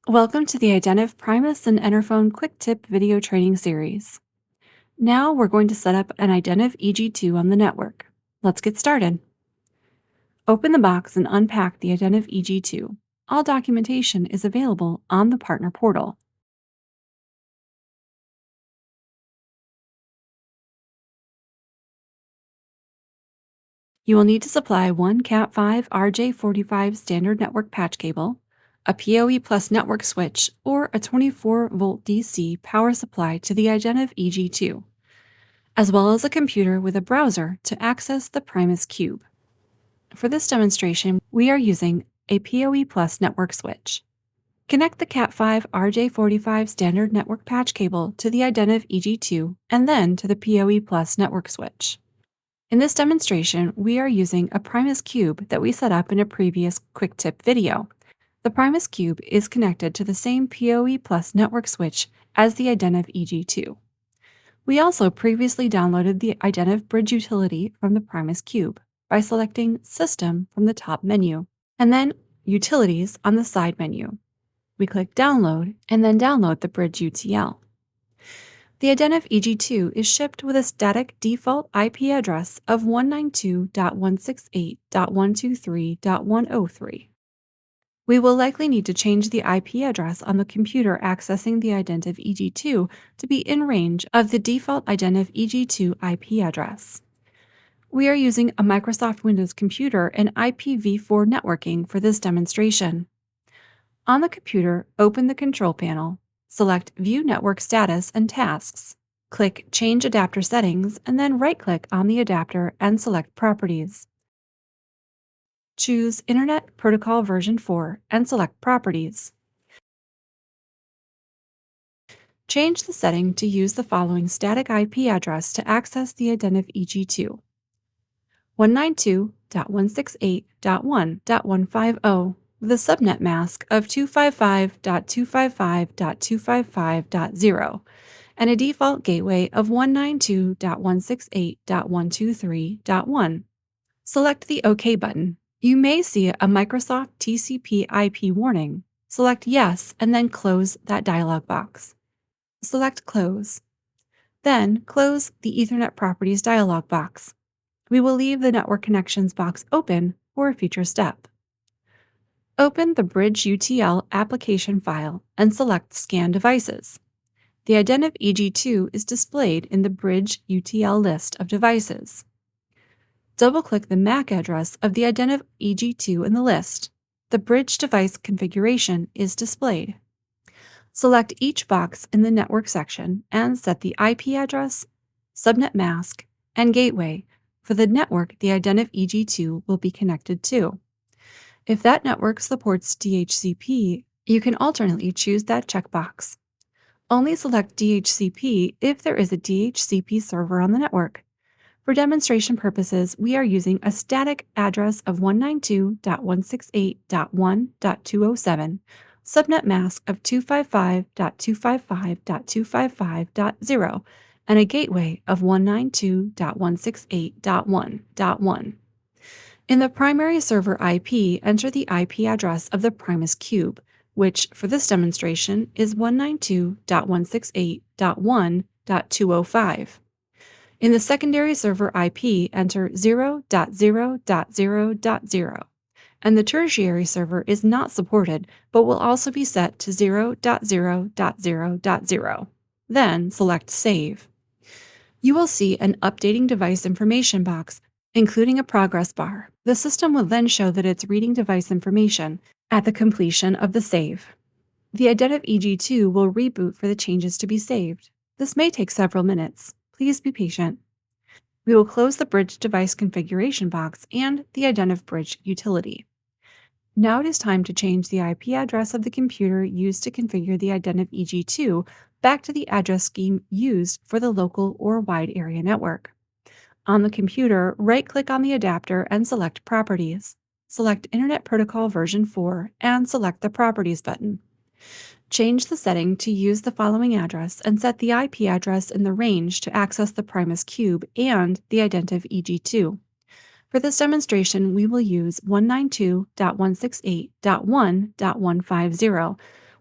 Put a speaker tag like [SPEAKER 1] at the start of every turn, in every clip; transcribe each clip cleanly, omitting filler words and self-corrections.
[SPEAKER 1] Welcome to the Identiv Primis and Enterphone Quick Tip video training series. Now we're going to set up an Identiv EG-2 on the network. Let's get started. Open the box and unpack the Identiv EG-2. All documentation is available on the partner portal. You will need to supply one Cat5 RJ45 standard network patch cable, a PoE plus network switch, or a 24-volt DC power supply to the Identiv EG-2, as well as a computer with a browser to access the Primis cube. For this demonstration, we are using a PoE plus network switch. Connect the Cat5 RJ45 standard network patch cable to the Identiv EG-2 and then to the PoE plus network switch. In this demonstration, we are using a Primis cube that we set up in a previous quick tip video. The Primis cube is connected to the same PoE plus network switch as the Identiv EG-2. We also previously downloaded the Identiv bridge utility from the Primis cube by selecting System from the top menu, and then Utilities on the side menu. We click Download, and then download the bridge UTL. The Identiv EG-2 is shipped with a static default IP address of 192.168.123.103. We will likely need to change the IP address on the computer accessing the Identiv EG-2 to be in range of the default Identiv EG-2 IP address. We are using a Microsoft Windows computer and IPv4 networking for this demonstration. On the computer, open the control panel, select View Network Status and Tasks, click Change Adapter Settings, and then right-click on the adapter and select Properties. Choose Internet Protocol version 4 and select Properties. Change the setting to use the following static IP address to access the Identiv EG-2: 192.168.1.150 with a subnet mask of 255.255.255.0 and a default gateway of 192.168.123.1. Select the OK button. You may see a Microsoft TCP IP warning. Select Yes and then close that dialog box. Select Close. Then close the Ethernet Properties dialog box. We will leave the Network Connections box open for a future step. Open the Bridge UTL application file and select Scan Devices. The Identiv EG-2 is displayed in the Bridge UTL list of devices. Double-click the MAC address of the Identiv EG-2 in the list. The bridge device configuration is displayed. Select each box in the Network section and set the IP address, subnet mask, and gateway for the network the Identiv EG-2 will be connected to. If that network supports DHCP, you can alternately choose that checkbox. Only select DHCP if there is a DHCP server on the network. For demonstration purposes, we are using a static address of 192.168.1.207, subnet mask of 255.255.255.0, and a gateway of 192.168.1.1. In the primary server IP, enter the IP address of the Primis cube, which for this demonstration is 192.168.1.205. In the secondary server IP, enter 0.0.0.0, and the tertiary server is not supported but will also be set to 0.0.0.0. Then select Save. You will see an Updating Device Information box, including a progress bar. The system will then show that it's reading device information at the completion of the save. The Identiv EG-2 will reboot for the changes to be saved. This may take several minutes. Please be patient. We will close the Bridge Device Configuration box and the Identiv Bridge utility. Now it is time to change the IP address of the computer used to configure the Identiv EG-2 back to the address scheme used for the local or wide area network. On the computer, right-click on the adapter and select Properties. Select Internet Protocol version 4 and select the Properties button. Change the setting to use the following address and set the IP address in the range to access the Primis cube and the Identiv EG-2. For this demonstration, we will use 192.168.1.150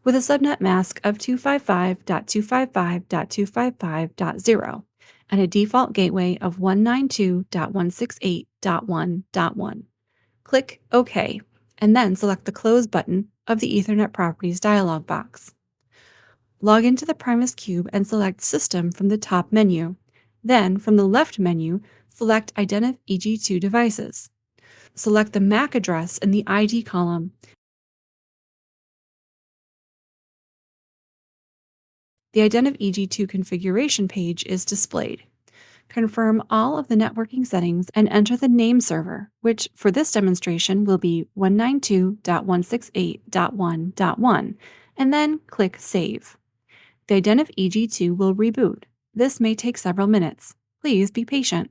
[SPEAKER 1] with a subnet mask of 255.255.255.0 and a default gateway of 192.168.1.1. Click OK, and then select the Close button of the Ethernet Properties dialog box. Log into the Primis Cube and select System from the top menu. Then, from the left menu, select Identif EG-2 devices. Select the MAC address in the ID column. The Identif EG-2 configuration page is displayed. Confirm all of the networking settings and enter the name server, which for this demonstration will be 192.168.1.1, and then click Save. The Identif EG-2 will reboot. This may take several minutes. Please be patient.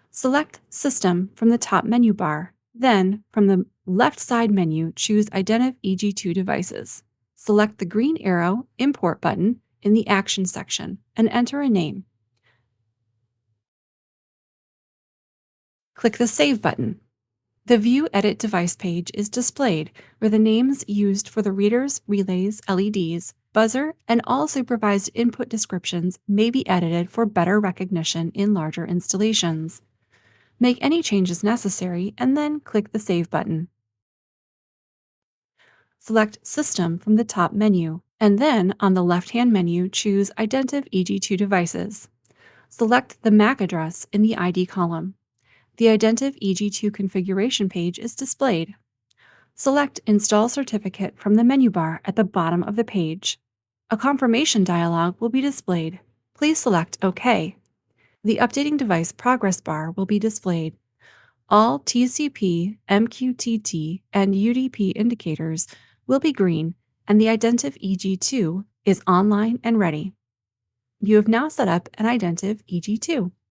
[SPEAKER 1] Select System from the top menu bar. Then, from the left side menu, choose Identif EG-2 devices. Select the green arrow Import button in the Action section and enter a name. Click the Save button. The View Edit Device page is displayed, where the names used for the readers, relays, LEDs, buzzer, and all supervised input descriptions may be edited for better recognition in larger installations. Make any changes necessary and then click the Save button. Select System from the top menu, and then on the left-hand menu choose Identif EG-2 devices. Select the MAC address in the ID column. The Identif EG-2 configuration page is displayed. Select Install Certificate from the menu bar at the bottom of the page. A confirmation dialog will be displayed. Please select OK. The Updating Device Progress bar will be displayed. All TCP, MQTT, and UDP indicators will be green, and the Identif EG-2 is online and ready. You have now set up an Identif EG-2.